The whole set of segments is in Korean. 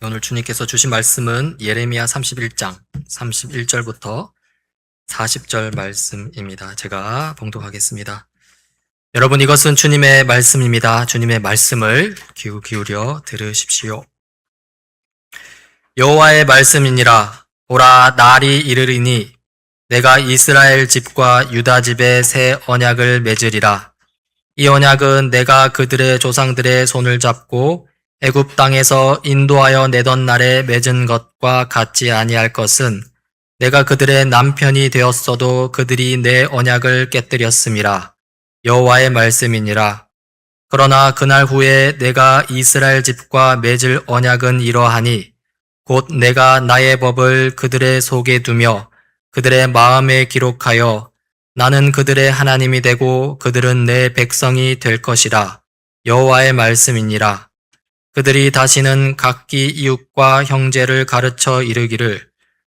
오늘 주님께서 주신 말씀은 예레미야 31장 31절부터 40절 말씀입니다. 제가 봉독하겠습니다. 여러분, 이것은 주님의 말씀입니다. 주님의 말씀을 귀 기울여 들으십시오. 여호와의 말씀이니라. 보라, 날이 이르리니 내가 이스라엘 집과 유다 집에 새 언약을 맺으리라. 이 언약은 내가 그들의 조상들의 손을 잡고 애굽 땅에서 인도하여 내던 날에 맺은 것과 같지 아니할 것은 내가 그들의 남편이 되었어도 그들이 내 언약을 깨뜨렸음이라. 여호와의 말씀이니라. 그러나 그날 후에 내가 이스라엘 집과 맺을 언약은 이러하니 곧 내가 나의 법을 그들의 속에 두며 그들의 마음에 기록하여 나는 그들의 하나님이 되고 그들은 내 백성이 될 것이라. 여호와의 말씀이니라. 그들이 다시는 각기 이웃과 형제를 가르쳐 이르기를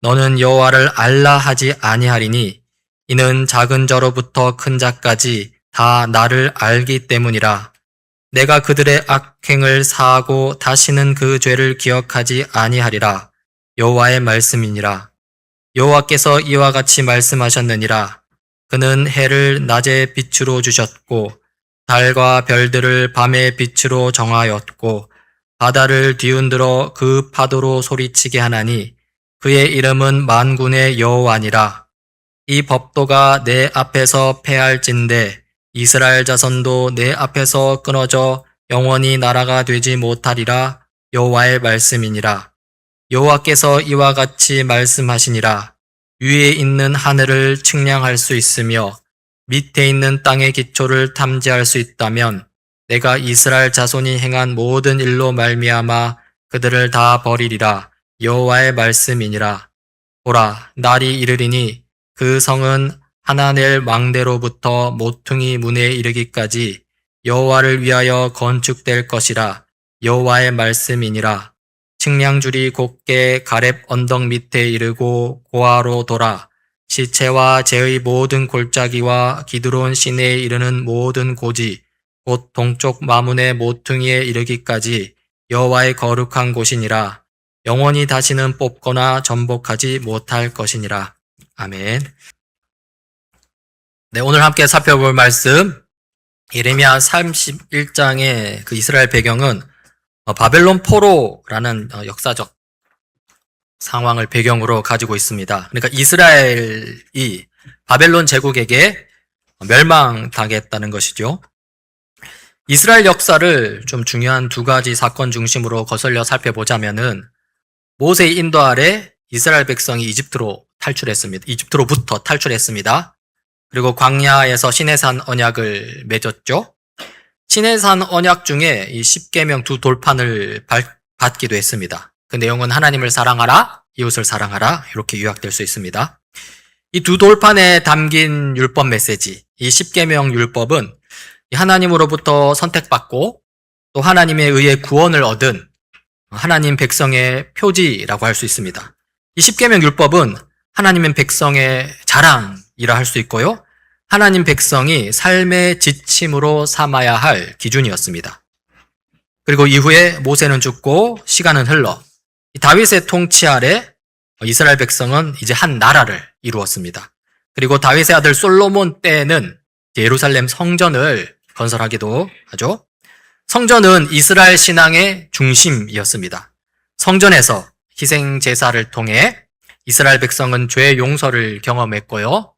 너는 여호와를 알라 하지 아니하리니 이는 작은 자로부터 큰 자까지 다 나를 알기 때문이라. 내가 그들의 악행을 사하고 다시는 그 죄를 기억하지 아니하리라. 여호와의 말씀이니라. 여호와께서 이와 같이 말씀하셨느니라. 그는 해를 낮의 빛으로 주셨고 달과 별들을 밤의 빛으로 정하였고 바다를 뒤흔들어 그 파도로 소리치게 하나니 그의 이름은 만군의 여호와니라. 이 법도가 내 앞에서 패할진대 이스라엘 자손도 내 앞에서 끊어져 영원히 나라가 되지 못하리라. 여호와의 말씀이니라. 여호와께서 이와 같이 말씀하시니라. 위에 있는 하늘을 측량할 수 있으며 밑에 있는 땅의 기초를 탐지할 수 있다면 내가 이스라엘 자손이 행한 모든 일로 말미암아 그들을 다 버리리라. 여호와의 말씀이니라. 보라, 날이 이르리니 그 성은 하나넬 망대로부터 모퉁이 문에 이르기까지 여호와를 위하여 건축될 것이라. 여호와의 말씀이니라. 측량줄이 곧게 가렙 언덕 밑에 이르고 고아로 돌아 시체와 제의 모든 골짜기와 기드론 시내에 이르는 모든 고지 곧 동쪽 마문의 모퉁이에 이르기까지 여호와의 거룩한 곳이니라. 영원히 다시는 뽑거나 전복하지 못할 것이니라. 아멘. 네, 오늘 함께 살펴볼 말씀 예레미야 31장의 그 이스라엘 배경은 바벨론 포로라는 역사적 상황을 배경으로 가지고 있습니다. 그러니까 이스라엘이 바벨론 제국에게 멸망당했다는 것이죠. 이스라엘 역사를 좀 중요한 두 가지 사건 중심으로 거슬려 살펴보자면은 모세의 인도 아래 이스라엘 백성이 이집트로 탈출했습니다. 이집트로부터 탈출했습니다. 그리고 광야에서 시내산 언약을 맺었죠. 시내산 언약 중에 이 십계명 두 돌판을 받기도 했습니다. 그 내용은 하나님을 사랑하라, 이웃을 사랑하라 이렇게 요약될 수 있습니다. 이 두 돌판에 담긴 율법 메시지, 이 십계명 율법은 하나님으로부터 선택받고 또 하나님에 의해 구원을 얻은 하나님 백성의 표지라고 할 수 있습니다. 이 십계명 율법은 하나님의 백성의 자랑이라 할 수 있고요. 하나님 백성이 삶의 지침으로 삼아야 할 기준이었습니다. 그리고 이후에 모세는 죽고 시간은 흘러 다윗의 통치 아래 이스라엘 백성은 이제 한 나라를 이루었습니다. 그리고 다윗의 아들 솔로몬 때에는 예루살렘 성전을 건설하기도 하죠. 성전은 이스라엘 신앙의 중심이었습니다. 성전에서 희생 제사를 통해 이스라엘 백성은 죄 용서를 경험했고요.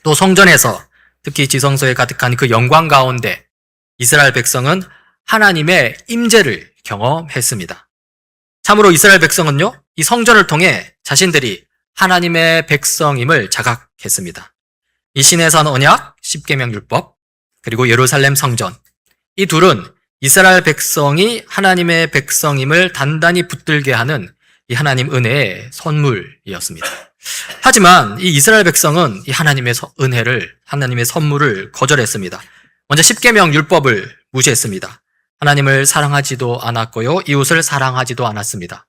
또 성전에서 특히 지성소에 가득한 그 영광 가운데 이스라엘 백성은 하나님의 임재를 경험했습니다. 참으로 이스라엘 백성은요, 이 성전을 통해 자신들이 하나님의 백성임을 자각했습니다. 이 시내산 언약, 십계명 율법, 그리고 예루살렘 성전, 이 둘은 이스라엘 백성이 하나님의 백성임을 단단히 붙들게 하는 이 하나님 은혜의 선물이었습니다. 하지만 이 이스라엘 백성은 이 하나님의 은혜를, 하나님의 선물을 거절했습니다. 먼저 십계명 율법을 무시했습니다. 하나님을 사랑하지도 않았고요, 이웃을 사랑하지도 않았습니다.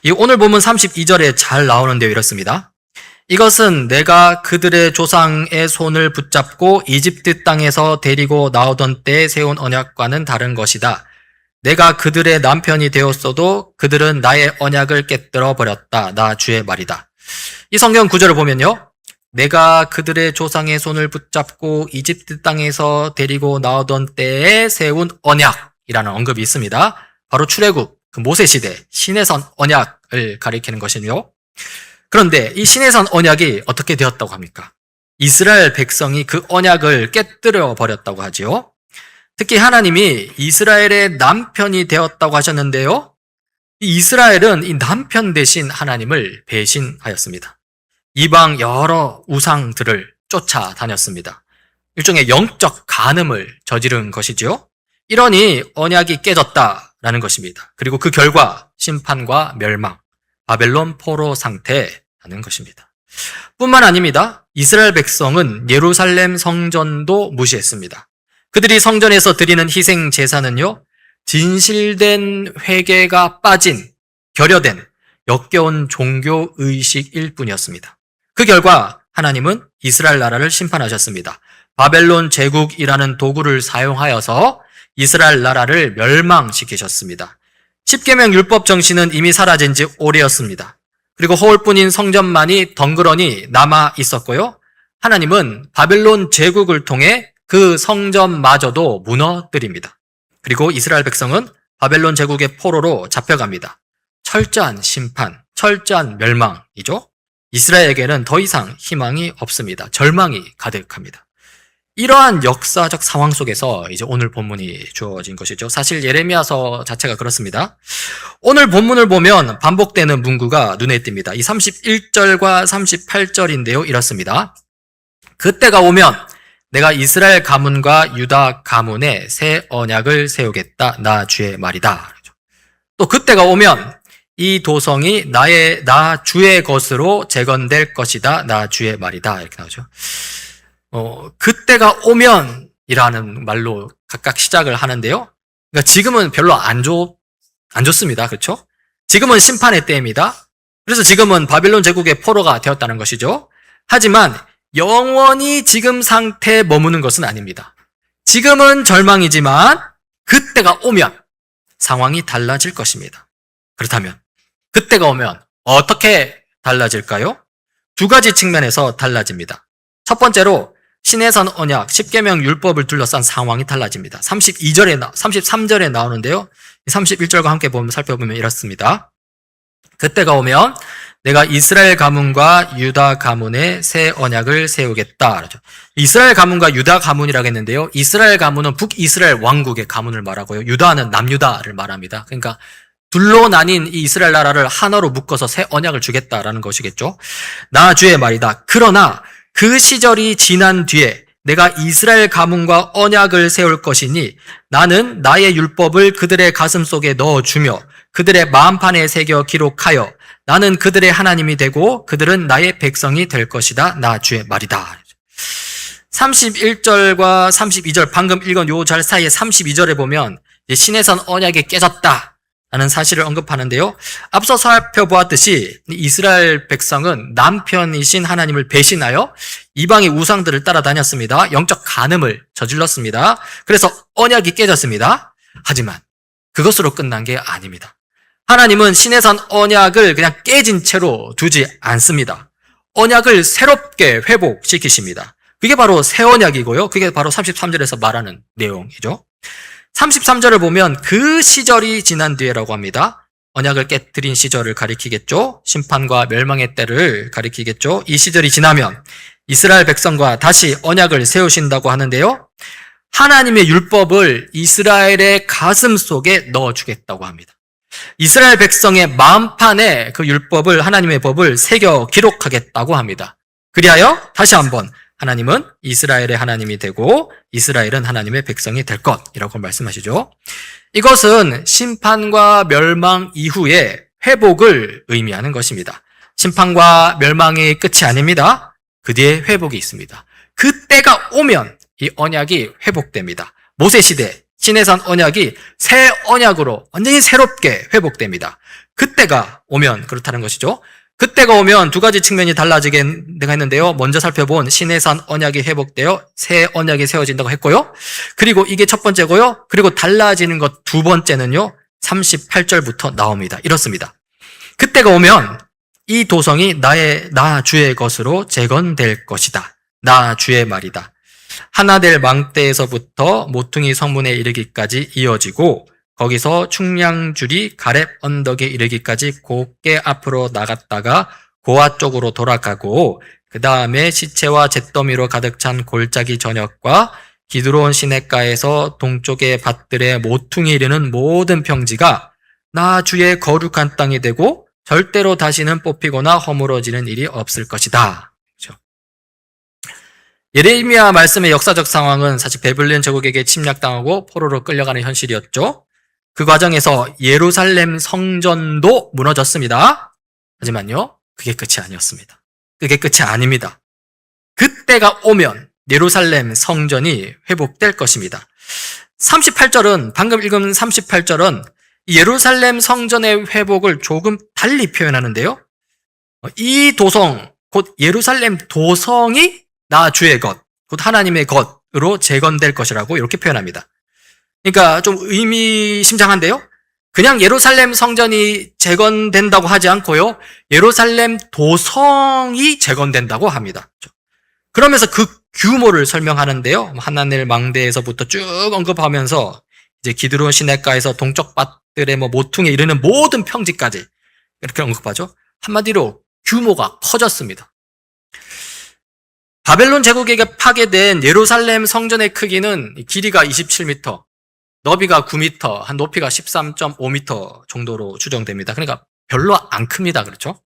이 오늘 본문 32절에 잘 나오는데요, 이렇습니다. 이것은 내가 그들의 조상의 손을 붙잡고 이집트 땅에서 데리고 나오던 때에 세운 언약과는 다른 것이다. 내가 그들의 남편이 되었어도 그들은 나의 언약을 깨뜨려 버렸다. 나 주의 말이다. 이 성경 구절을 보면요. 내가 그들의 조상의 손을 붙잡고 이집트 땅에서 데리고 나오던 때에 세운 언약이라는 언급이 있습니다. 바로 출애굽, 그 모세 시대 시내산 언약을 가리키는 것이며, 그런데 이 시내산 언약이 어떻게 되었다고 합니까? 이스라엘 백성이 그 언약을 깨뜨려 버렸다고 하지요. 특히 하나님이 이스라엘의 남편이 되었다고 하셨는데요. 이 이스라엘은 이 남편 대신 하나님을 배신하였습니다. 이방 여러 우상들을 쫓아다녔습니다. 일종의 영적 간음을 저지른 것이죠. 이러니 언약이 깨졌다라는 것입니다. 그리고 그 결과 심판과 멸망, 바벨론 포로 상태라는 것입니다. 뿐만 아닙니다. 이스라엘 백성은 예루살렘 성전도 무시했습니다. 그들이 성전에서 드리는 희생 제사는요, 진실된 회개가 빠진, 결여된, 역겨운 종교 의식일 뿐이었습니다. 그 결과 하나님은 이스라엘 나라를 심판하셨습니다. 바벨론 제국이라는 도구를 사용하여서 이스라엘 나라를 멸망시키셨습니다. 십계명 율법 정신은 이미 사라진 지 오래였습니다. 그리고 허울뿐인 성전만이 덩그러니 남아 있었고요. 하나님은 바벨론 제국을 통해 그 성전마저도 무너뜨립니다. 그리고 이스라엘 백성은 바벨론 제국의 포로로 잡혀갑니다. 철저한 심판, 철저한 멸망이죠. 이스라엘에게는 더 이상 희망이 없습니다. 절망이 가득합니다. 이러한 역사적 상황 속에서 이제 오늘 본문이 주어진 것이죠. 사실 예레미야서 자체가 그렇습니다. 오늘 본문을 보면 반복되는 문구가 눈에 띕니다. 이 31절과 38절인데요. 이렇습니다. 그때가 오면 내가 이스라엘 가문과 유다 가문에 새 언약을 세우겠다. 나 주의 말이다. 또 그때가 오면 이 도성이 나 주의 것으로 재건될 것이다. 나 주의 말이다. 이렇게 나오죠. 그때가 오면이라는 말로 각각 시작을 하는데요. 그러니까 지금은 별로 안 좋습니다. 그렇죠? 지금은 심판의 때입니다. 그래서 지금은 바빌론 제국의 포로가 되었다는 것이죠. 하지만 영원히 지금 상태에 머무는 것은 아닙니다. 지금은 절망이지만 그때가 오면 상황이 달라질 것입니다. 그렇다면 그때가 오면 어떻게 달라질까요? 두 가지 측면에서 달라집니다. 첫 번째로 시내산 언약, 십계명 율법을 둘러싼 상황이 달라집니다. 33절에 나오는데요. 31절과 함께 살펴보면 이렇습니다. 그때가 오면 내가 이스라엘 가문과 유다 가문에 새 언약을 세우겠다. 그러죠. 이스라엘 가문과 유다 가문이라고 했는데요. 이스라엘 가문은 북이스라엘 왕국의 가문을 말하고요. 유다는 남유다를 말합니다. 그러니까 둘로 나뉜 이 이스라엘 나라를 하나로 묶어서 새 언약을 주겠다라는 것이겠죠. 나 주의 말이다. 그러나 그 시절이 지난 뒤에 내가 이스라엘 가문과 언약을 세울 것이니 나는 나의 율법을 그들의 가슴 속에 넣어주며 그들의 마음판에 새겨 기록하여 나는 그들의 하나님이 되고 그들은 나의 백성이 될 것이다. 나 주의 말이다. 31절과 32절 방금 읽은 요 절 사이에 32절에 보면 시내산 언약이 깨졌다라는 사실을 언급하는데요. 앞서 살펴보았듯이 이스라엘 백성은 남편이신 하나님을 배신하여 이방의 우상들을 따라다녔습니다. 영적 간음을 저질렀습니다. 그래서 언약이 깨졌습니다. 하지만 그것으로 끝난 게 아닙니다. 하나님은 시내산 언약을 그냥 깨진 채로 두지 않습니다. 언약을 새롭게 회복시키십니다. 그게 바로 새 언약이고요. 그게 바로 33절에서 말하는 내용이죠. 33절을 보면 그 시절이 지난 뒤에라고 합니다. 언약을 깨뜨린 시절을 가리키겠죠. 심판과 멸망의 때를 가리키겠죠. 이 시절이 지나면 이스라엘 백성과 다시 언약을 세우신다고 하는데요. 하나님의 율법을 이스라엘의 가슴 속에 넣어주겠다고 합니다. 이스라엘 백성의 마음판에 그 율법을, 하나님의 법을 새겨 기록하겠다고 합니다. 그리하여 다시 한번 하나님은 이스라엘의 하나님이 되고 이스라엘은 하나님의 백성이 될 것이라고 말씀하시죠. 이것은 심판과 멸망 이후의 회복을 의미하는 것입니다. 심판과 멸망이 끝이 아닙니다. 그 뒤에 회복이 있습니다. 그때가 오면 이 언약이 회복됩니다. 모세시대 시내산 언약이 새 언약으로 완전히 새롭게 회복됩니다. 그때가 오면 그렇다는 것이죠. 그때가 오면 두 가지 측면이 달라지게 내가 했는데요. 먼저 살펴본 시내산 언약이 회복되어 새 언약이 세워진다고 했고요. 그리고 이게 첫 번째고요. 그리고 달라지는 것 두 번째는요. 38절부터 나옵니다. 이렇습니다. 그때가 오면 이 도성이 나 주의 것으로 재건될 것이다. 나 주의 말이다. 하나 될 망대에서부터 모퉁이 성문에 이르기까지 이어지고 거기서 충량줄이 가렙 언덕에 이르기까지 곱게 앞으로 나갔다가 고아 쪽으로 돌아가고 그 다음에 시체와 잿더미로 가득 찬 골짜기 전역과 기드론 시냇가에서 동쪽의 밭들의 모퉁이 이르는 모든 평지가 나 주의 거룩한 땅이 되고 절대로 다시는 뽑히거나 허물어지는 일이 없을 것이다. 그렇죠? 예레미야 말씀의 역사적 상황은 사실 베들레헴 제국에게 침략당하고 포로로 끌려가는 현실이었죠. 그 과정에서 예루살렘 성전도 무너졌습니다. 하지만요, 그게 끝이 아니었습니다. 그게 끝이 아닙니다. 그때가 오면 예루살렘 성전이 회복될 것입니다. 38절은, 방금 읽은 38절은 예루살렘 성전의 회복을 조금 달리 표현하는데요. 이 도성, 곧 예루살렘 도성이 나 주의 것, 곧 하나님의 것으로 재건될 것이라고 이렇게 표현합니다. 그러니까 좀 의미심장한데요. 그냥 예루살렘 성전이 재건된다고 하지 않고요. 예루살렘 도성이 재건된다고 합니다. 그러면서 그 규모를 설명하는데요. 하나넬 망대에서부터 쭉 언급하면서 이제 기드론 시냇가에서 동쪽 밭들의 모퉁이에 이르는 모든 평지까지 이렇게 언급하죠. 한마디로 규모가 커졌습니다. 바벨론 제국에게 파괴된 예루살렘 성전의 크기는 길이가 27m, 너비가 9m, 한 높이가 13.5m 정도로 추정됩니다. 그러니까 별로 안 큽니다. 그렇죠?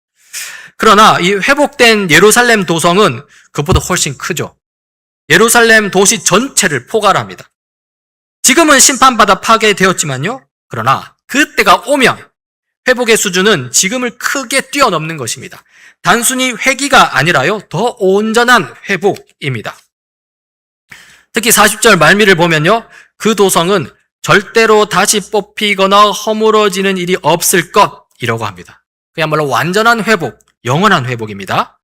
그러나 이 회복된 예루살렘 도성은 그것보다 훨씬 크죠. 예루살렘 도시 전체를 포괄합니다. 지금은 심판받아 파괴되었지만요. 그러나 그때가 오면 회복의 수준은 지금을 크게 뛰어넘는 것입니다. 단순히 회기가 아니라요. 더 온전한 회복입니다. 특히 40절 말미를 보면요. 그 도성은 절대로 다시 뽑히거나 허물어지는 일이 없을 것이라고 합니다. 그야말로 완전한 회복, 영원한 회복입니다.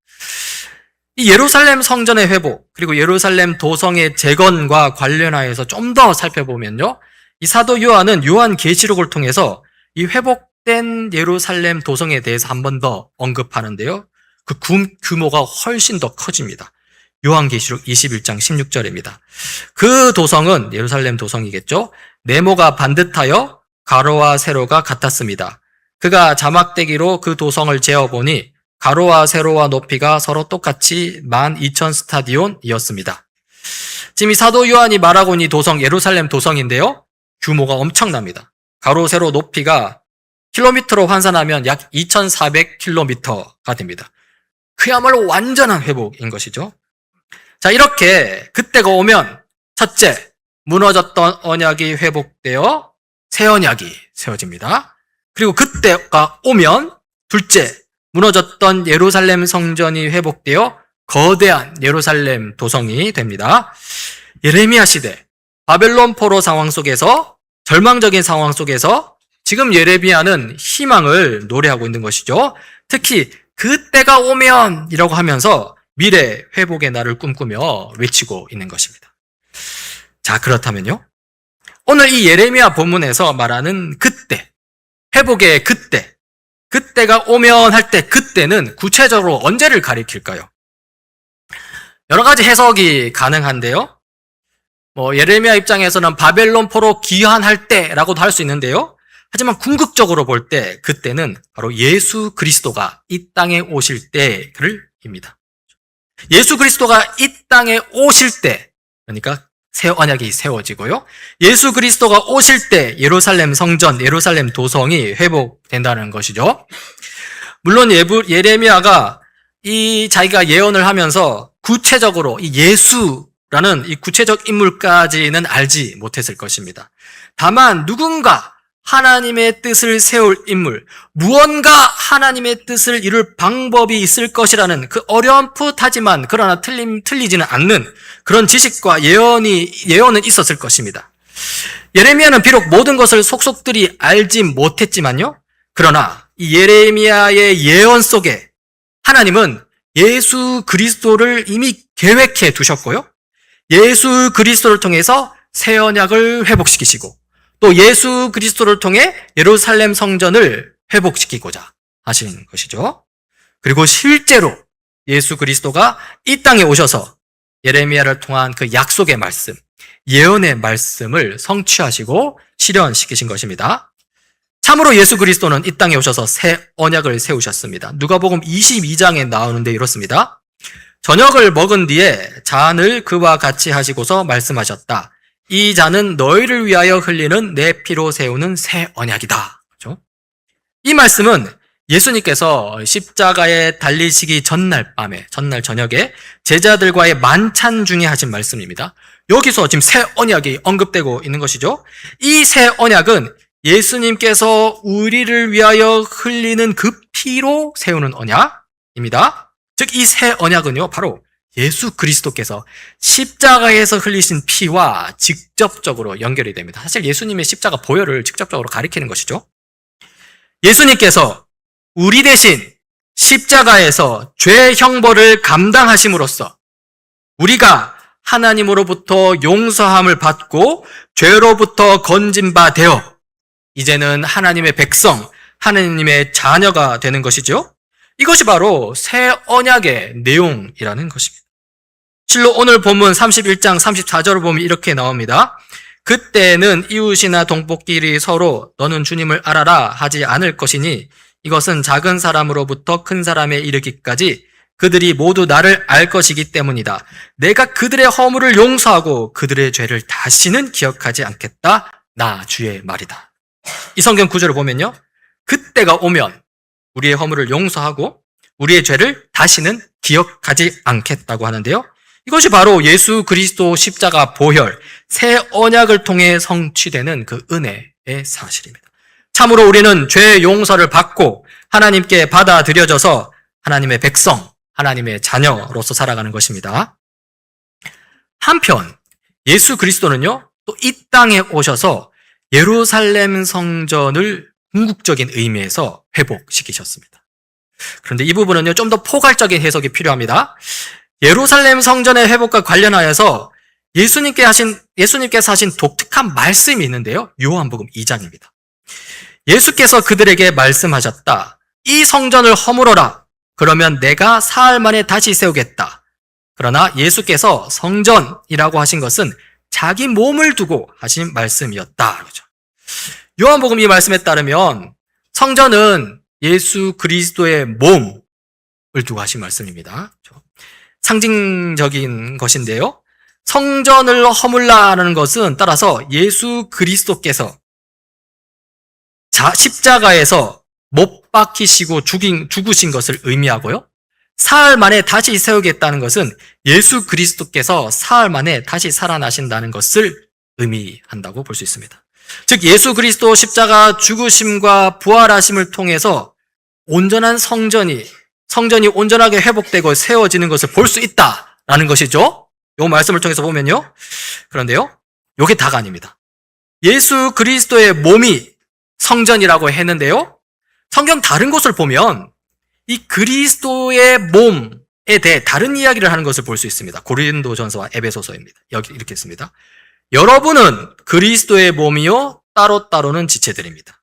이 예루살렘 성전의 회복, 그리고 예루살렘 도성의 재건과 관련하여서 좀 더 살펴보면요. 이 사도 요한은 요한계시록을 통해서 이 회복된 예루살렘 도성에 대해서 한 번 더 언급하는데요. 그 규모가 훨씬 더 커집니다. 요한계시록 21장 16절입니다. 그 도성은 예루살렘 도성이겠죠. 네모가 반듯하여 가로와 세로가 같았습니다. 그가 자막대기로 그 도성을 재어보니 가로와 세로와 높이가 서로 똑같이 12,000 스타디온이었습니다. 지금 이 사도 요한이 말하고 있는 이 도성, 예루살렘 도성인데요. 규모가 엄청납니다. 가로, 세로, 높이가 킬로미터로 환산하면 약 2,400km가 됩니다. 그야말로 완전한 회복인 것이죠. 자, 이렇게 그때가 오면 첫째, 무너졌던 언약이 회복되어 새 언약이 세워집니다. 그리고 그때가 오면 둘째, 무너졌던 예루살렘 성전이 회복되어 거대한 예루살렘 도성이 됩니다. 예레미야 시대, 바벨론 포로 상황 속에서, 절망적인 상황 속에서 지금 예레미야는 희망을 노래하고 있는 것이죠. 특히 그때가 오면 이라고 하면서 미래 회복의 날을 꿈꾸며 외치고 있는 것입니다. 자, 그렇다면요. 오늘 이 예레미야 본문에서 말하는 그때, 회복의 그때, 그때가 오면 할 때 그때는 구체적으로 언제를 가리킬까요? 여러 가지 해석이 가능한데요. 예레미야 입장에서는 바벨론 포로 귀환할 때라고도 할 수 있는데요. 하지만 궁극적으로 볼 때 그때는 바로 예수 그리스도가 이 땅에 오실 때를입니다. 예수 그리스도가 이 땅에 오실 때, 그러니까 새 언약이 세워지고요. 예수 그리스도가 오실 때 예루살렘 성전, 예루살렘 도성이 회복된다는 것이죠. 물론 예레미야가 이 자기가 예언을 하면서 구체적으로 이 예수라는 이 구체적 인물까지는 알지 못했을 것입니다. 다만 누군가 하나님의 뜻을 세울 인물, 무언가 하나님의 뜻을 이룰 방법이 있을 것이라는 그 어렴풋하지만 그러나 틀리지는 않는 그런 지식과 예언은 있었을 것입니다. 예레미야는 비록 모든 것을 속속들이 알지 못했지만요. 그러나 이 예레미야의 예언 속에 하나님은 예수 그리스도를 이미 계획해 두셨고요. 예수 그리스도를 통해서 새 언약을 회복시키시고 또 예수 그리스도를 통해 예루살렘 성전을 회복시키고자 하신 것이죠. 그리고 실제로 예수 그리스도가 이 땅에 오셔서 예레미야를 통한 그 약속의 말씀, 예언의 말씀을 성취하시고 실현시키신 것입니다. 참으로 예수 그리스도는 이 땅에 오셔서 새 언약을 세우셨습니다. 누가복음 22장에 나오는데 이렇습니다. 저녁을 먹은 뒤에 잔을 그와 같이 하시고서 말씀하셨다. 이 잔은 너희를 위하여 흘리는 내 피로 세우는 새 언약이다. 그렇죠? 이 말씀은 예수님께서 십자가에 달리시기 전날 밤에, 전날 저녁에 제자들과의 만찬 중에 하신 말씀입니다. 여기서 지금 새 언약이 언급되고 있는 것이죠. 이 새 언약은 예수님께서 우리를 위하여 흘리는 그 피로 세우는 언약입니다. 즉, 이 새 언약은요, 바로 예수 그리스도께서 십자가에서 흘리신 피와 직접적으로 연결이 됩니다. 사실 예수님의 십자가 보혈을 직접적으로 가리키는 것이죠. 예수님께서 우리 대신 십자가에서 죄 형벌을 감당하심으로써 우리가 하나님으로부터 용서함을 받고 죄로부터 건진 바 되어 이제는 하나님의 백성, 하나님의 자녀가 되는 것이죠. 이것이 바로 새 언약의 내용이라는 것입니다. 실로 오늘 본문 31장 34절을 보면 이렇게 나옵니다. 그때는 이웃이나 동포끼리 서로 너는 주님을 알아라 하지 않을 것이니 이것은 작은 사람으로부터 큰 사람에 이르기까지 그들이 모두 나를 알 것이기 때문이다. 내가 그들의 허물을 용서하고 그들의 죄를 다시는 기억하지 않겠다. 나 주의 말이다. 이 성경 구절을 보면요. 그때가 오면 우리의 허물을 용서하고 우리의 죄를 다시는 기억하지 않겠다고 하는데요. 이것이 바로 예수 그리스도 십자가 보혈, 새 언약을 통해 성취되는 그 은혜의 사실입니다. 참으로 우리는 죄 용서를 받고 하나님께 받아들여져서 하나님의 백성, 하나님의 자녀로서 살아가는 것입니다. 한편 예수 그리스도는요, 또 이 땅에 오셔서 예루살렘 성전을 궁극적인 의미에서 회복시키셨습니다. 그런데 이 부분은요, 좀 더 포괄적인 해석이 필요합니다. 예루살렘 성전의 회복과 관련하여서 예수님께서 하신 독특한 말씀이 있는데요. 요한복음 2장입니다. 예수께서 그들에게 말씀하셨다. 이 성전을 허물어라. 그러면 내가 사흘 만에 다시 세우겠다. 그러나 예수께서 성전이라고 하신 것은 자기 몸을 두고 하신 말씀이었다. 그렇죠? 요한복음 이 말씀에 따르면 성전은 예수 그리스도의 몸을 두고 하신 말씀입니다. 그렇죠? 상징적인 것인데요. 성전을 허물라는 것은 따라서 예수 그리스도께서 십자가에서 못 박히시고 죽으신 것을 의미하고요. 사흘 만에 다시 세우겠다는 것은 예수 그리스도께서 사흘 만에 다시 살아나신다는 것을 의미한다고 볼 수 있습니다. 즉 예수 그리스도 십자가 죽으심과 부활하심을 통해서 온전한 성전이 온전하게 회복되고 세워지는 것을 볼 수 있다라는 것이죠. 이 말씀을 통해서 보면요. 그런데요, 이게 다가 아닙니다. 예수 그리스도의 몸이 성전이라고 했는데요. 성경 다른 곳을 보면 이 그리스도의 몸에 대해 다른 이야기를 하는 것을 볼 수 있습니다. 고린도전서와 에베소서입니다. 여기 이렇게 있습니다. 여러분은 그리스도의 몸이요 따로따로는 지체들입니다.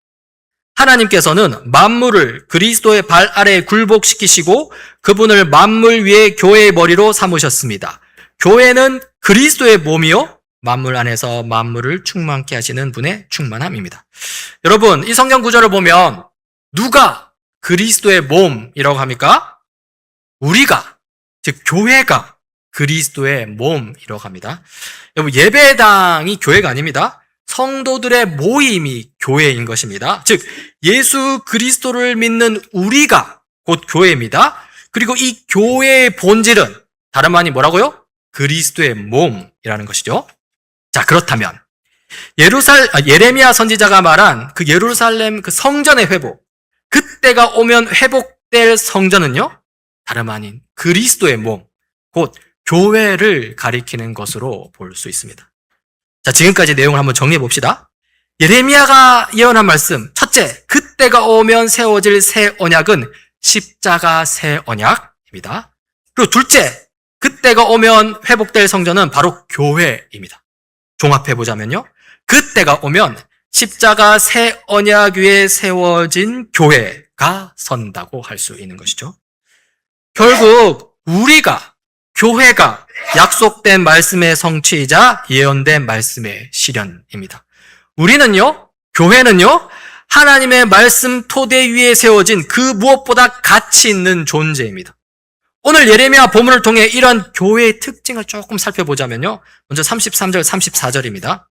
하나님께서는 만물을 그리스도의 발 아래에 굴복시키시고 그분을 만물 위에 교회의 머리로 삼으셨습니다. 교회는 그리스도의 몸이요 만물 안에서 만물을 충만케 하시는 분의 충만함입니다. 여러분, 이 성경 구절을 보면 누가 그리스도의 몸이라고 합니까? 우리가, 즉 교회가 그리스도의 몸이라고 합니다. 여러분, 예배당이 교회가 아닙니다. 성도들의 모임이 교회인 것입니다. 즉 예수 그리스도를 믿는 우리가 곧 교회입니다. 그리고 이 교회의 본질은 다름 아닌 뭐라고요? 그리스도의 몸이라는 것이죠. 자, 그렇다면 예레미야 선지자가 말한 그 예루살렘 그 성전의 회복, 그때가 오면 회복될 성전은요, 다름 아닌 그리스도의 몸, 곧 교회를 가리키는 것으로 볼 수 있습니다. 자, 지금까지 내용을 한번 정리해 봅시다. 예레미야가 예언한 말씀, 첫째, 그때가 오면 세워질 새 언약은 십자가 새 언약입니다. 그리고 둘째, 그때가 오면 회복될 성전은 바로 교회입니다. 종합해보자면요. 그때가 오면 십자가 새 언약 위에 세워진 교회가 선다고 할 수 있는 것이죠. 결국 우리가, 교회가 약속된 말씀의 성취이자 예언된 말씀의 실현입니다. 우리는요, 교회는요, 하나님의 말씀 토대 위에 세워진 그 무엇보다 가치 있는 존재입니다. 오늘 예레미야 본문을 통해 이런 교회의 특징을 조금 살펴보자면요. 먼저 33절, 34절입니다.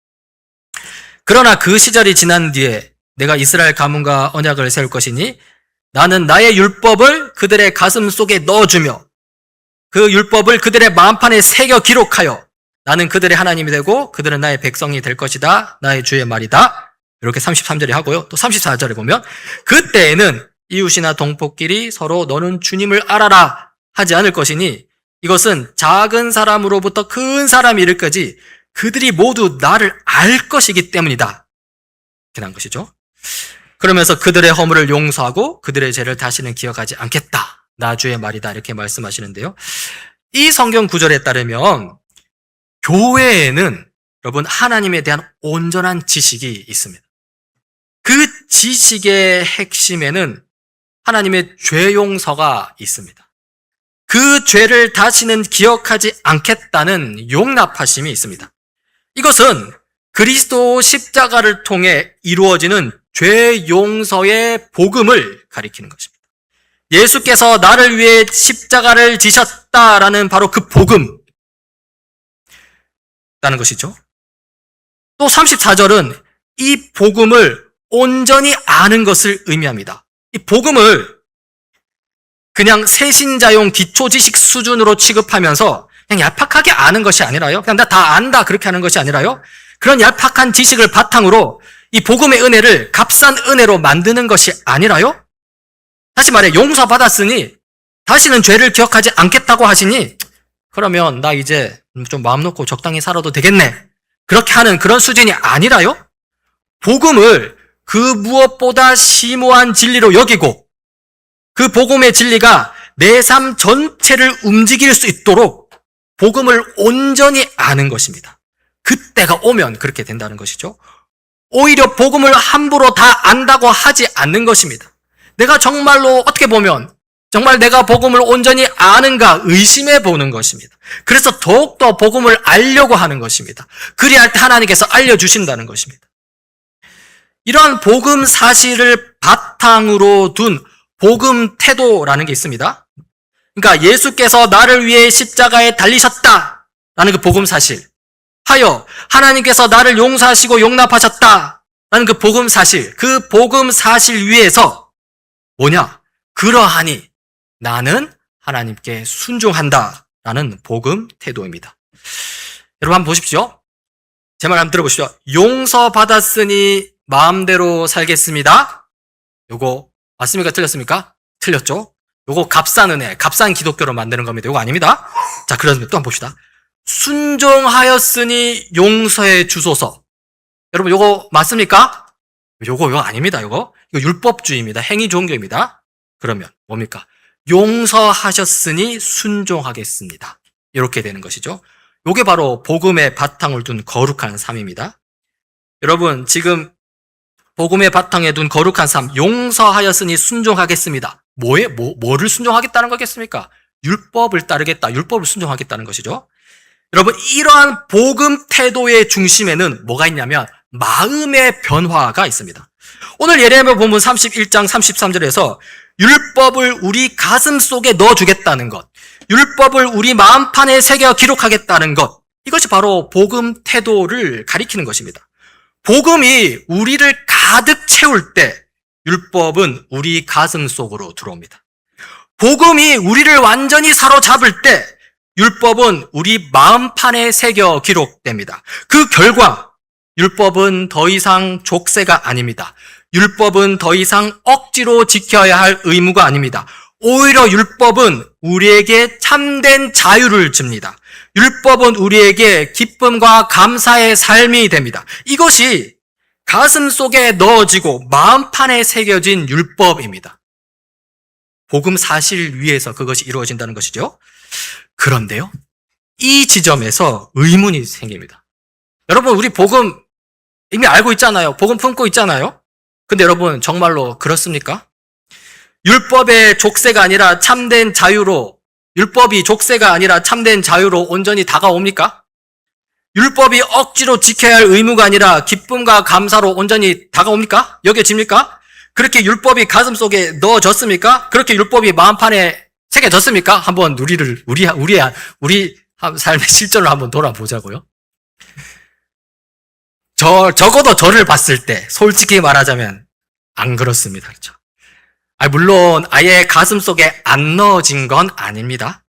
그러나 그 시절이 지난 뒤에 내가 이스라엘 가문과 언약을 세울 것이니 나는 나의 율법을 그들의 가슴 속에 넣어주며 그 율법을 그들의 마음판에 새겨 기록하여 나는 그들의 하나님이 되고 그들은 나의 백성이 될 것이다. 나의 주의 말이다. 이렇게 33절에 하고요. 또 34절에 보면 그때에는 이웃이나 동포끼리 서로 너는 주님을 알아라 하지 않을 것이니 이것은 작은 사람으로부터 큰 사람이 이르기까지 그들이 모두 나를 알 것이기 때문이다. 이렇게 난 것이죠. 그러면서 그들의 허물을 용서하고 그들의 죄를 다시는 기억하지 않겠다. 나 주의 말이다. 이렇게 말씀하시는데요. 이 성경 구절에 따르면 교회에는 여러분 하나님에 대한 온전한 지식이 있습니다. 그 지식의 핵심에는 하나님의 죄 용서가 있습니다. 그 죄를 다시는 기억하지 않겠다는 용납하심이 있습니다. 이것은 그리스도 십자가를 통해 이루어지는 죄 용서의 복음을 가리키는 것입니다. 예수께서 나를 위해 십자가를 지셨다라는 바로 그 복음 라는 것이죠. 또 34절은 이 복음을 온전히 아는 것을 의미합니다. 이 복음을 그냥 새신자용 기초지식 수준으로 취급하면서 그냥 얄팍하게 아는 것이 아니라요. 그냥 나 다 안다 그렇게 하는 것이 아니라요. 그런 얄팍한 지식을 바탕으로 이 복음의 은혜를 값싼 은혜로 만드는 것이 아니라요. 다시 말해 용서받았으니 다시는 죄를 기억하지 않겠다고 하시니 그러면 나 이제 좀 마음 놓고 적당히 살아도 되겠네. 그렇게 하는 그런 수준이 아니라요. 복음을 그 무엇보다 심오한 진리로 여기고 그 복음의 진리가 내 삶 전체를 움직일 수 있도록 복음을 온전히 아는 것입니다. 그때가 오면 그렇게 된다는 것이죠. 오히려 복음을 함부로 다 안다고 하지 않는 것입니다. 내가 정말로 어떻게 보면 정말 내가 복음을 온전히 아는가 의심해 보는 것입니다. 그래서 더욱더 복음을 알려고 하는 것입니다. 그리할 때 하나님께서 알려주신다는 것입니다. 이러한 복음 사실을 바탕으로 둔 복음 태도라는 게 있습니다. 그러니까 예수께서 나를 위해 십자가에 달리셨다라는 그 복음 사실, 하여 하나님께서 나를 용서하시고 용납하셨다라는 그 복음 사실 위에서 뭐냐? 그러하니 나는 하나님께 순종한다라는 복음 태도입니다. 여러분 한번 보십시오. 제 말 한번 들어보십시오. 용서받았으니 마음대로 살겠습니다. 요거 맞습니까? 틀렸습니까? 틀렸죠? 요거 값싼 은혜, 값싼 기독교로 만드는 겁니다. 요거 아닙니다. 자, 그러면 또 한번 봅시다. 순종하였으니 용서해 주소서. 여러분 요거 맞습니까? 요거 아닙니다. 이거 율법주의입니다. 행위 종교입니다. 그러면 뭡니까? 용서하셨으니 순종하겠습니다. 이렇게 되는 것이죠. 요게 바로 복음의 바탕을 둔 거룩한 삶입니다. 여러분 지금 복음의 바탕에 둔 거룩한 삶, 용서하였으니 순종하겠습니다. 뭐를 순종하겠다는 거겠습니까? 율법을 따르겠다, 율법을 순종하겠다는 것이죠. 여러분 이러한 복음 태도의 중심에는 뭐가 있냐면 마음의 변화가 있습니다. 오늘 예레미야 본문 31장 33절에서 율법을 우리 가슴 속에 넣어주겠다는 것, 율법을 우리 마음판에 새겨 기록하겠다는 것, 이것이 바로 복음 태도를 가리키는 것입니다. 복음이 우리를 가득 채울 때 율법은 우리 가슴 속으로 들어옵니다. 복음이 우리를 완전히 사로잡을 때 율법은 우리 마음판에 새겨 기록됩니다. 그 결과 율법은 더 이상 족쇄가 아닙니다. 율법은 더 이상 억지로 지켜야 할 의무가 아닙니다. 오히려 율법은 우리에게 참된 자유를 줍니다. 율법은 우리에게 기쁨과 감사의 삶이 됩니다. 이것이 가슴 속에 넣어지고 마음판에 새겨진 율법입니다. 복음 사실 위에서 그것이 이루어진다는 것이죠. 그런데요, 이 지점에서 의문이 생깁니다. 여러분, 우리 복음 이미 알고 있잖아요. 복음 품고 있잖아요. 근데 여러분, 정말로 그렇습니까? 율법의 족쇄가 아니라 참된 자유로, 율법이 족쇄가 아니라 참된 자유로 온전히 다가옵니까? 율법이 억지로 지켜야 할 의무가 아니라 기쁨과 감사로 온전히 다가옵니까? 여겨집니까? 그렇게 율법이 가슴속에 넣어졌습니까? 그렇게 율법이 마음판에 새겨졌습니까? 한번 우리 삶의 실전을 한번 돌아보자고요. 적어도 저를 봤을 때 솔직히 말하자면 안 그렇습니다. 그렇죠? 물론 아예 가슴속에 안 넣어진 건 아닙니다.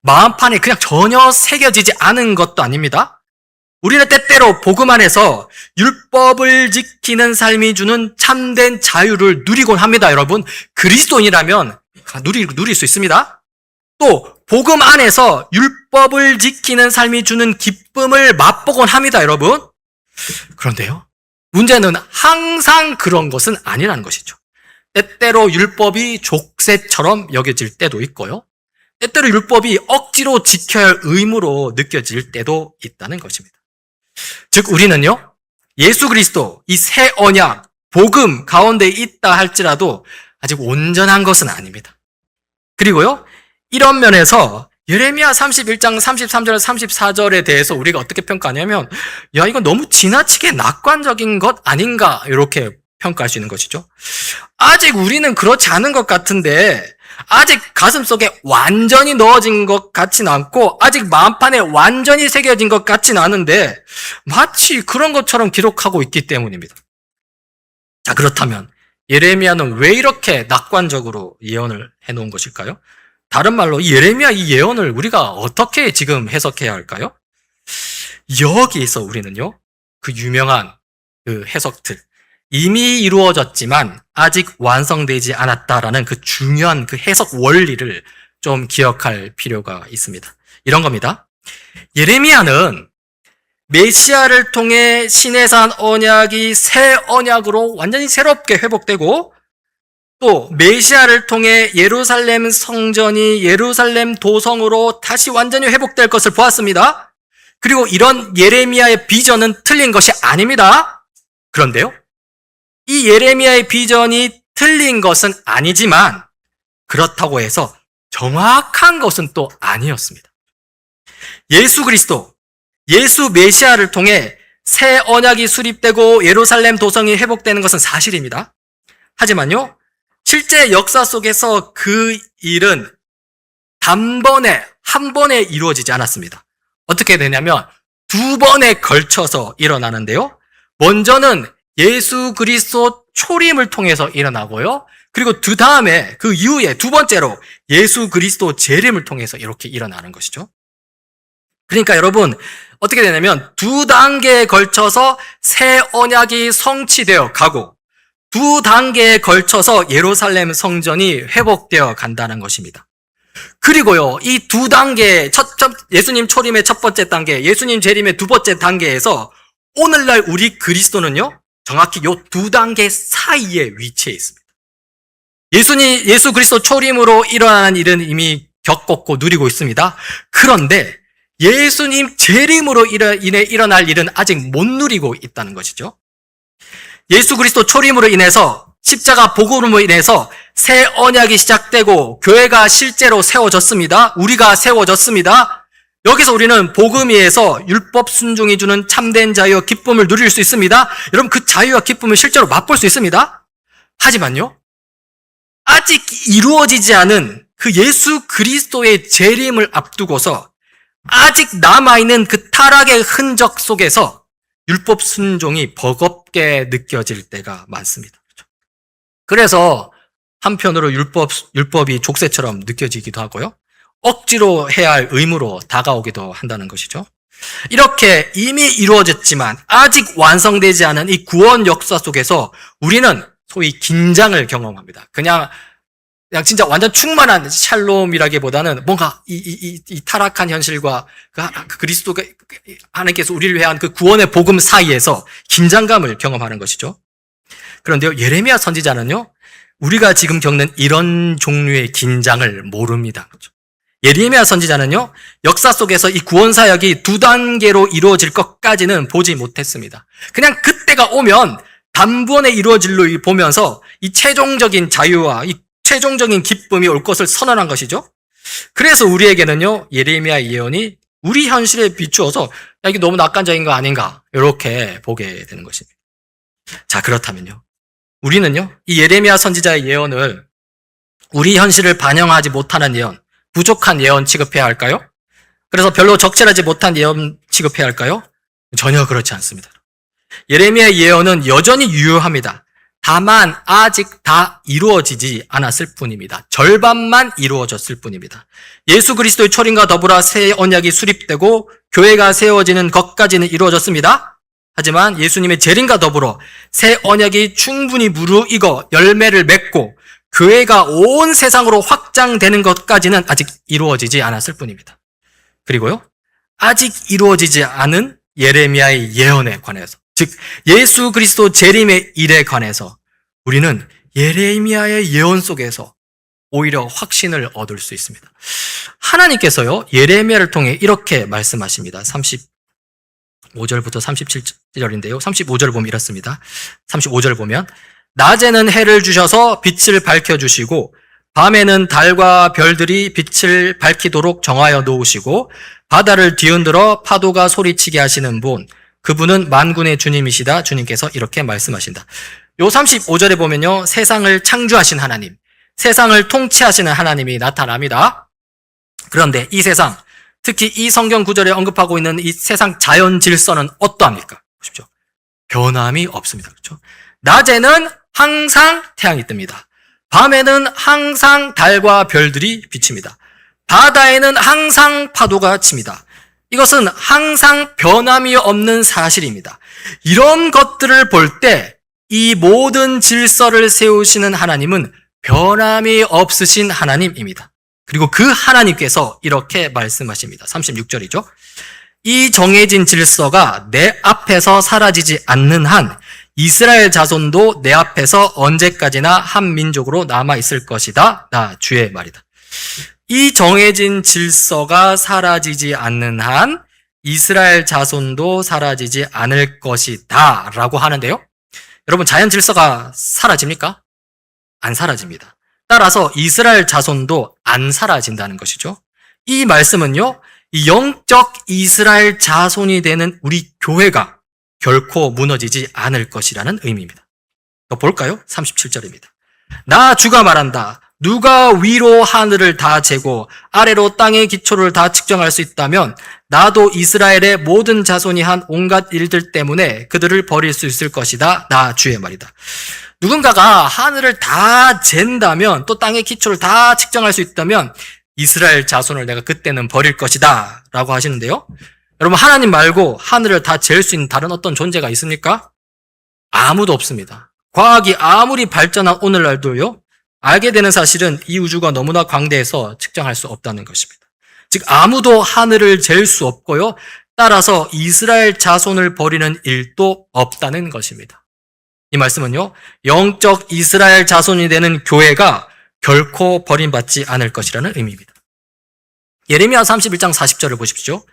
마음판에 그냥 전혀 새겨지지 않은 것도 아닙니다. 우리는 때때로 복음 안에서 율법을 지키는 삶이 주는 참된 자유를 누리곤 합니다, 여러분. 그리스도인이라면 누릴 수 있습니다. 또 복음 안에서 율법을 지키는 삶이 주는 기쁨을 맛보곤 합니다, 여러분. 그런데요, 문제는 항상 그런 것은 아니라는 것이죠. 때때로 율법이 족쇄처럼 여겨질 때도 있고요. 때때로 율법이 억지로 지켜야 할 의무로 느껴질 때도 있다는 것입니다. 즉 우리는요, 예수 그리스도 이 새 언약, 복음 가운데 있다 할지라도 아직 온전한 것은 아닙니다. 그리고요, 이런 면에서 예레미야 31장 33절 34절에 대해서 우리가 어떻게 평가하냐면, 야, 이건 너무 지나치게 낙관적인 것 아닌가, 이렇게 평가할 수 있는 것이죠. 아직 우리는 그렇지 않은 것 같은데, 아직 가슴속에 완전히 넣어진 것 같진 않고 아직 마음판에 완전히 새겨진 것 같진 않은데 마치 그런 것처럼 기록하고 있기 때문입니다. 자, 그렇다면 예레미야는 왜 이렇게 낙관적으로 예언을 해놓은 것일까요? 다른 말로 이 예레미야 이 예언을 우리가 어떻게 지금 해석해야 할까요? 여기에서 우리는요, 그 유명한 그 해석들, 이미 이루어졌지만 아직 완성되지 않았다라는 그 중요한 그 해석 원리를 좀 기억할 필요가 있습니다. 이런 겁니다. 예레미야는 메시아를 통해 시내산 언약이 새 언약으로 완전히 새롭게 회복되고, 또 메시아를 통해 예루살렘 성전이 예루살렘 도성으로 다시 완전히 회복될 것을 보았습니다. 그리고 이런 예레미야의 비전은 틀린 것이 아닙니다. 그런데요, 이 예레미야의 비전이 틀린 것은 아니지만 그렇다고 해서 정확한 것은 또 아니었습니다. 예수 그리스도, 예수 메시아를 통해 새 언약이 수립되고 예루살렘 도성이 회복되는 것은 사실입니다. 하지만요, 실제 역사 속에서 그 일은 한 번에 이루어지지 않았습니다. 어떻게 되냐면 두 번에 걸쳐서 일어나는데요. 먼저는 예수 그리스도 초림을 통해서 일어나고요. 그리고 그 이후에 두 번째로 예수 그리스도 재림을 통해서 이렇게 일어나는 것이죠. 그러니까 여러분, 어떻게 되냐면 두 단계에 걸쳐서 새 언약이 성취되어 가고 두 단계에 걸쳐서 예루살렘 성전이 회복되어 간다는 것입니다. 그리고요, 이 두 단계, 예수님 초림의 첫 번째 단계, 예수님 재림의 두 번째 단계에서 오늘날 우리 그리스도는요, 정확히 이 두 단계 사이에 위치해 있습니다. 예수 그리스도 초림으로 일어나는 일은 이미 겪었고 누리고 있습니다. 그런데 예수님 재림으로 인해 일어날 일은 아직 못 누리고 있다는 것이죠. 예수 그리스도 초림으로 인해서, 십자가 복음으로 인해서 새 언약이 시작되고 교회가 실제로 세워졌습니다. 우리가 세워졌습니다. 여기서 우리는 복음 위에서 율법 순종이 주는 참된 자유와 기쁨을 누릴 수 있습니다. 여러분, 그 자유와 기쁨을 실제로 맛볼 수 있습니다. 하지만요, 아직 이루어지지 않은 그 예수 그리스도의 재림을 앞두고서 아직 남아있는 그 타락의 흔적 속에서 율법 순종이 버겁게 느껴질 때가 많습니다. 그래서 한편으로 율법이 족쇄처럼 느껴지기도 하고요. 억지로 해야 할 의무로 다가오기도 한다는 것이죠. 이렇게 이미 이루어졌지만 아직 완성되지 않은 이 구원 역사 속에서 우리는 소위 긴장을 경험합니다. 그냥 진짜 완전 충만한 샬롬이라기보다는 뭔가 이 타락한 현실과 그 그리스도가 하나님께서 우리를 위한 그 구원의 복음 사이에서 긴장감을 경험하는 것이죠. 그런데요, 예레미야 선지자는요, 우리가 지금 겪는 이런 종류의 긴장을 모릅니다. 그렇죠? 예레미야 선지자는요, 역사 속에서 이 구원 사역이 두 단계로 이루어질 것까지는 보지 못했습니다. 그냥 그때가 오면 단번에 이루어질로 보면서 이 최종적인 자유와 이 최종적인 기쁨이 올 것을 선언한 것이죠. 그래서 우리에게는요, 예레미야의 예언이 우리 현실에 비추어서 야, 이게 너무 낙관적인 거 아닌가 이렇게 보게 되는 것입니다. 자, 그렇다면요, 우리는요, 이 예레미야 선지자의 예언을 우리 현실을 반영하지 못하는 예언, 부족한 예언 취급해야 할까요? 그래서 별로 적절하지 못한 예언 취급해야 할까요? 전혀 그렇지 않습니다. 예레미야의 예언은 여전히 유효합니다. 다만 아직 다 이루어지지 않았을 뿐입니다. 절반만 이루어졌을 뿐입니다. 예수 그리스도의 초림과 더불어 새 언약이 수립되고 교회가 세워지는 것까지는 이루어졌습니다. 하지만 예수님의 재림과 더불어 새 언약이 충분히 무르익어 열매를 맺고 교회가 온 세상으로 확장되는 것까지는 아직 이루어지지 않았을 뿐입니다. 그리고요, 아직 이루어지지 않은 예레미야의 예언에 관해서, 즉 예수 그리스도 재림의 일에 관해서 우리는 예레미야의 예언 속에서 오히려 확신을 얻을 수 있습니다. 하나님께서요, 예레미야를 통해 이렇게 말씀하십니다. 35절부터 37절인데요. 35절 보면 이렇습니다. 35절 보면 낮에는 해를 주셔서 빛을 밝혀주시고 밤에는 달과 별들이 빛을 밝히도록 정하여 놓으시고 바다를 뒤흔들어 파도가 소리치게 하시는 분, 그분은 만군의 주님이시다. 주님께서 이렇게 말씀하신다. 요 35절에 보면요, 세상을 창조하신 하나님, 세상을 통치하시는 하나님이 나타납니다. 그런데 이 세상, 특히 이 성경 구절에 언급하고 있는 이 세상 자연 질서는 어떠합니까? 보십시오. 변함이 없습니다. 그렇죠? 낮에는 항상 태양이 뜹니다. 밤에는 항상 달과 별들이 비칩니다. 바다에는 항상 파도가 칩니다. 이것은 항상 변함이 없는 사실입니다. 이런 것들을 볼 때 이 모든 질서를 세우시는 하나님은 변함이 없으신 하나님입니다. 그리고 그 하나님께서 이렇게 말씀하십니다. 36절이죠. 이 정해진 질서가 내 앞에서 사라지지 않는 한 이스라엘 자손도 내 앞에서 언제까지나 한 민족으로 남아있을 것이다. 나 주의 말이다. 이 정해진 질서가 사라지지 않는 한 이스라엘 자손도 사라지지 않을 것이다 라고 하는데요. 여러분, 자연 질서가 사라집니까? 안 사라집니다. 따라서 이스라엘 자손도 안 사라진다는 것이죠. 이 말씀은요, 이 영적 이스라엘 자손이 되는 우리 교회가 결코 무너지지 않을 것이라는 의미입니다. 더 볼까요? 37절입니다. 나 주가 말한다. 누가 위로 하늘을 다 재고 아래로 땅의 기초를 다 측정할 수 있다면 나도 이스라엘의 모든 자손이 한 온갖 일들 때문에 그들을 버릴 수 있을 것이다. 나 주의 말이다. 누군가가 하늘을 다 잰다면, 또 땅의 기초를 다 측정할 수 있다면 이스라엘 자손을 내가 그때는 버릴 것이다 라고 하시는데요. 여러분, 하나님 말고 하늘을 다 잴 수 있는 다른 어떤 존재가 있습니까? 아무도 없습니다. 과학이 아무리 발전한 오늘날도요, 알게 되는 사실은 이 우주가 너무나 광대해서 측정할 수 없다는 것입니다. 즉 아무도 하늘을 잴 수 없고요, 따라서 이스라엘 자손을 버리는 일도 없다는 것입니다. 이 말씀은요, 영적 이스라엘 자손이 되는 교회가 결코 버림받지 않을 것이라는 의미입니다. 예레미야 31장 40절을 보십시오.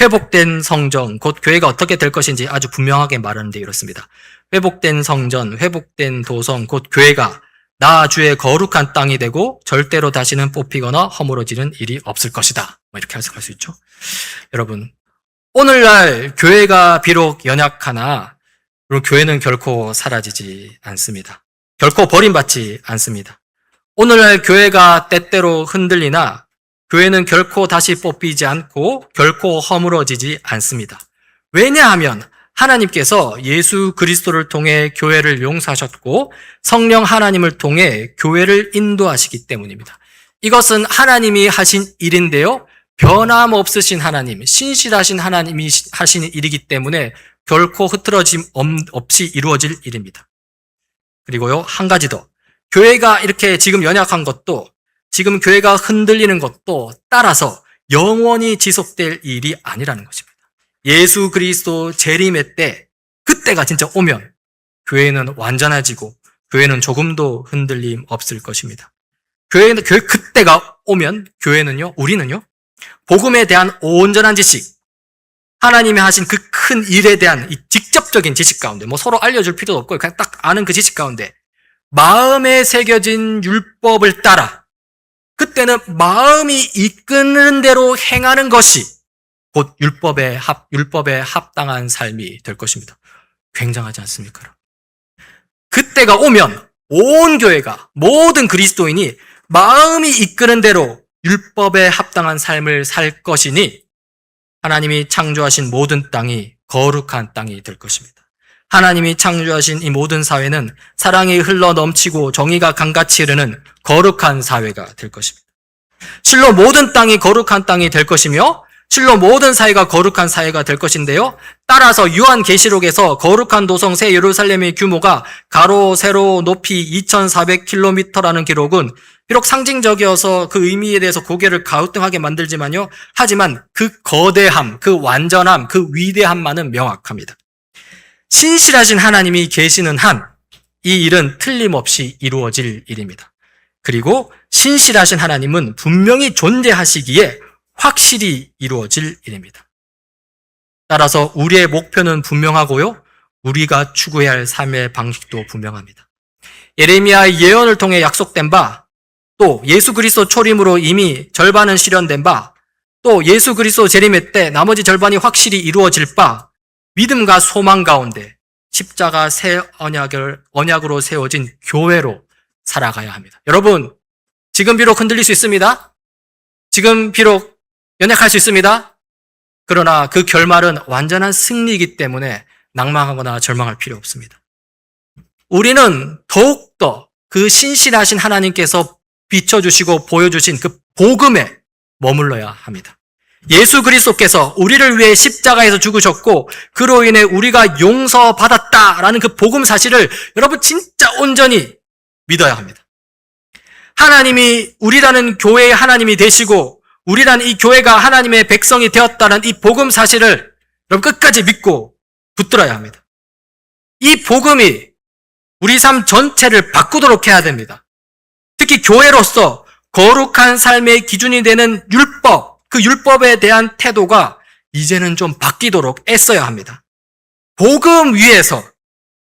회복된 성전, 곧 교회가 어떻게 될 것인지 아주 분명하게 말하는데 이렇습니다. 회복된 성전, 회복된 도성, 곧 교회가 나 주의 거룩한 땅이 되고 절대로 다시는 뽑히거나 허물어지는 일이 없을 것이다. 이렇게 해석할 수 있죠. 여러분, 오늘날 교회가 비록 연약하나 교회는 결코 사라지지 않습니다. 결코 버림받지 않습니다. 오늘날 교회가 때때로 흔들리나 교회는 결코 다시 뽑히지 않고 결코 허물어지지 않습니다. 왜냐하면 하나님께서 예수 그리스도를 통해 교회를 용서하셨고 성령 하나님을 통해 교회를 인도하시기 때문입니다. 이것은 하나님이 하신 일인데요, 변함없으신 하나님, 신실하신 하나님이 하시는 일이기 때문에 결코 흐트러짐 없이 이루어질 일입니다. 그리고요, 한 가지 더. 교회가 이렇게 지금 연약한 것도, 지금 교회가 흔들리는 것도 따라서 영원히 지속될 일이 아니라는 것입니다. 예수 그리스도 재림의 때, 그때가 진짜 오면 교회는 완전해지고 교회는 조금도 흔들림 없을 것입니다. 교회 그때가 오면 교회는요, 우리는요, 복음에 대한 온전한 지식, 하나님이 하신 그 큰 일에 대한 이 직접적인 지식 가운데, 뭐 서로 알려줄 필요도 없고 그냥 딱 아는 그 지식 가운데 마음에 새겨진 율법을 따라 그때는 마음이 이끄는 대로 행하는 것이 곧 율법에 합당한 삶이 될 것입니다. 굉장하지 않습니까? 그때가 오면 온 교회가, 모든 그리스도인이 마음이 이끄는 대로 율법에 합당한 삶을 살 것이니 하나님이 창조하신 모든 땅이 거룩한 땅이 될 것입니다. 하나님이 창조하신 이 모든 사회는 사랑이 흘러 넘치고 정의가 강같이 흐르는 거룩한 사회가 될 것입니다. 실로 모든 땅이 거룩한 땅이 될 것이며 실로 모든 사회가 거룩한 사회가 될 것인데요. 따라서 요한계시록에서 거룩한 도성 새 예루살렘의 규모가 가로 세로 높이 2400km라는 기록은 비록 상징적이어서 그 의미에 대해서 고개를 갸우뚱하게 만들지만요. 하지만 그 거대함, 그 완전함, 그 위대함만은 명확합니다. 신실하신 하나님이 계시는 한 이 일은 틀림없이 이루어질 일입니다. 그리고 신실하신 하나님은 분명히 존재하시기에 확실히 이루어질 일입니다. 따라서 우리의 목표는 분명하고요. 우리가 추구해야 할 삶의 방식도 분명합니다. 예레미야의 예언을 통해 약속된 바, 또 예수 그리스도 초림으로 이미 절반은 실현된 바, 또 예수 그리스도 재림의 때 나머지 절반이 확실히 이루어질 바, 믿음과 소망 가운데 십자가 새 언약으로 세워진 교회로 살아가야 합니다. 여러분, 지금 비록 흔들릴 수 있습니다. 지금 비록 연약할 수 있습니다. 그러나 그 결말은 완전한 승리이기 때문에 낭망하거나 절망할 필요 없습니다. 우리는 더욱더 그 신실하신 하나님께서 비춰주시고 보여주신 그 복음에 머물러야 합니다. 예수 그리스도께서 우리를 위해 십자가에서 죽으셨고 그로 인해 우리가 용서받았다라는 그 복음 사실을 여러분 진짜 온전히 믿어야 합니다. 하나님이 우리라는 교회의 하나님이 되시고 우리라는 이 교회가 하나님의 백성이 되었다는 이 복음 사실을 여러분 끝까지 믿고 붙들어야 합니다. 이 복음이 우리 삶 전체를 바꾸도록 해야 됩니다. 특히 교회로서 거룩한 삶의 기준이 되는 율법, 그 율법에 대한 태도가 이제는 좀 바뀌도록 애써야 합니다. 복음 위에서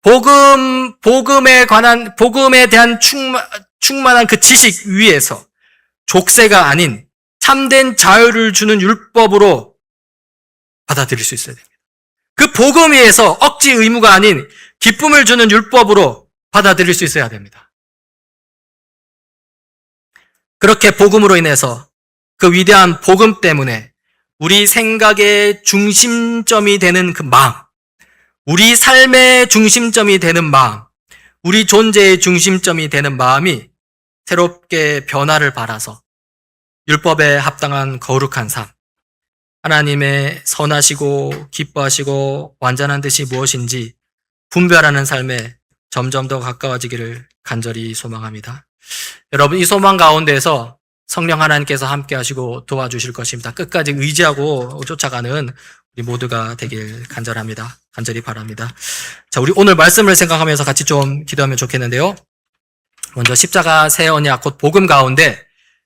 복음에 대한 충만한 그 지식 위에서 족쇄가 아닌 참된 자유를 주는 율법으로 받아들일 수 있어야 됩니다. 그 복음 위에서 억지 의무가 아닌 기쁨을 주는 율법으로 받아들일 수 있어야 됩니다. 그렇게 복음으로 인해서 그 위대한 복음 때문에 우리 생각의 중심점이 되는 그 마음, 우리 삶의 중심점이 되는 마음, 우리 존재의 중심점이 되는 마음이 새롭게 변화를 받아서 율법에 합당한 거룩한 삶, 하나님의 선하시고 기뻐하시고 완전한 뜻이 무엇인지 분별하는 삶에 점점 더 가까워지기를 간절히 소망합니다. 여러분, 이 소망 가운데에서 성령 하나님께서 함께 하시고 도와주실 것입니다. 끝까지 의지하고 쫓아가는 우리 모두가 되길 간절히 바랍니다. 자, 우리 오늘 말씀을 생각하면서 같이 좀 기도하면 좋겠는데요. 먼저 십자가 새 언약 곧 복음 가운데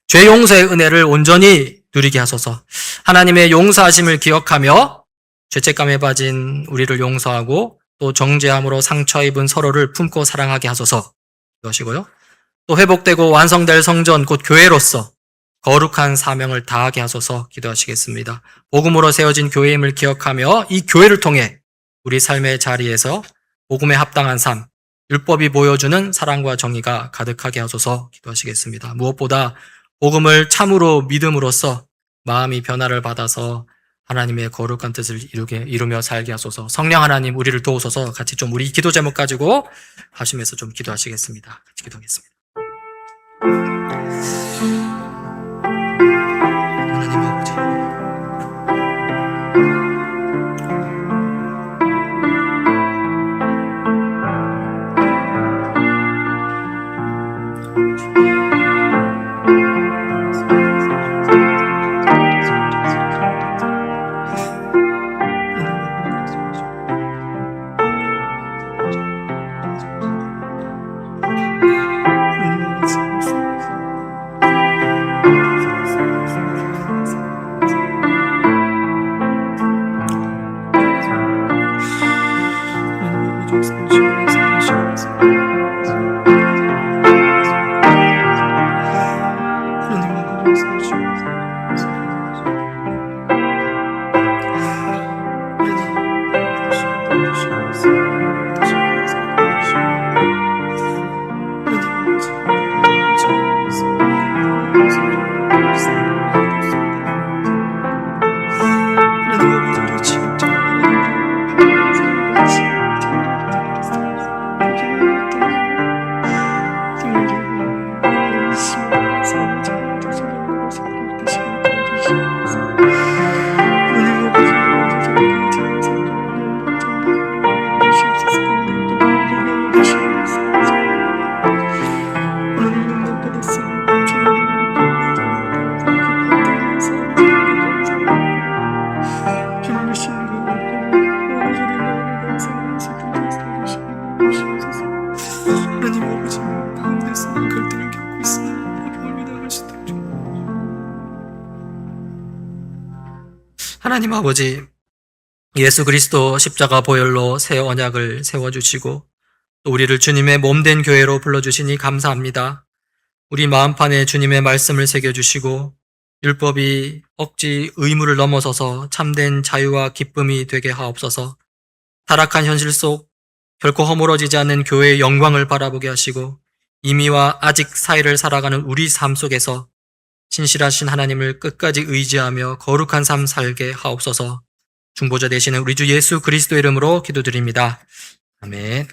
죄 용서의 은혜를 온전히 누리게 하소서. 하나님의 용서하심을 기억하며 죄책감에 빠진 우리를 용서하고 또 정죄함으로 상처 입은 서로를 품고 사랑하게 하소서. 이것이고요. 또 회복되고 완성될 성전 곧 교회로서 거룩한 사명을 다하게 하소서 기도하시겠습니다. 복음으로 세워진 교회임을 기억하며 이 교회를 통해 우리 삶의 자리에서 복음에 합당한 삶, 율법이 보여주는 사랑과 정의가 가득하게 하소서 기도하시겠습니다. 무엇보다 복음을 참으로 믿음으로써 마음이 변화를 받아서 하나님의 거룩한 뜻을 이루며 살게 하소서. 성령 하나님 우리를 도우소서. 같이 좀 우리 기도 제목 가지고 하시면서 좀 기도하시겠습니다. 같이 기도하겠습니다. 하나님 아버지, 하나님 아버지, 예수 그리스도 십자가 보혈로 새 언약을 세워주시고 또 우리를 주님의 몸된 교회로 불러주시니 감사합니다. 우리 마음판에 주님의 말씀을 새겨주시고 율법이 억지 의무를 넘어서서 참된 자유와 기쁨이 되게 하옵소서. 타락한 현실 속 결코 허물어지지 않는 교회의 영광을 바라보게 하시고 이미와 아직 사이를 살아가는 우리 삶 속에서 신실하신 하나님을 끝까지 의지하며 거룩한 삶 살게 하옵소서. 중보자 되시는 우리 주 예수 그리스도 이름으로 기도드립니다. 아멘.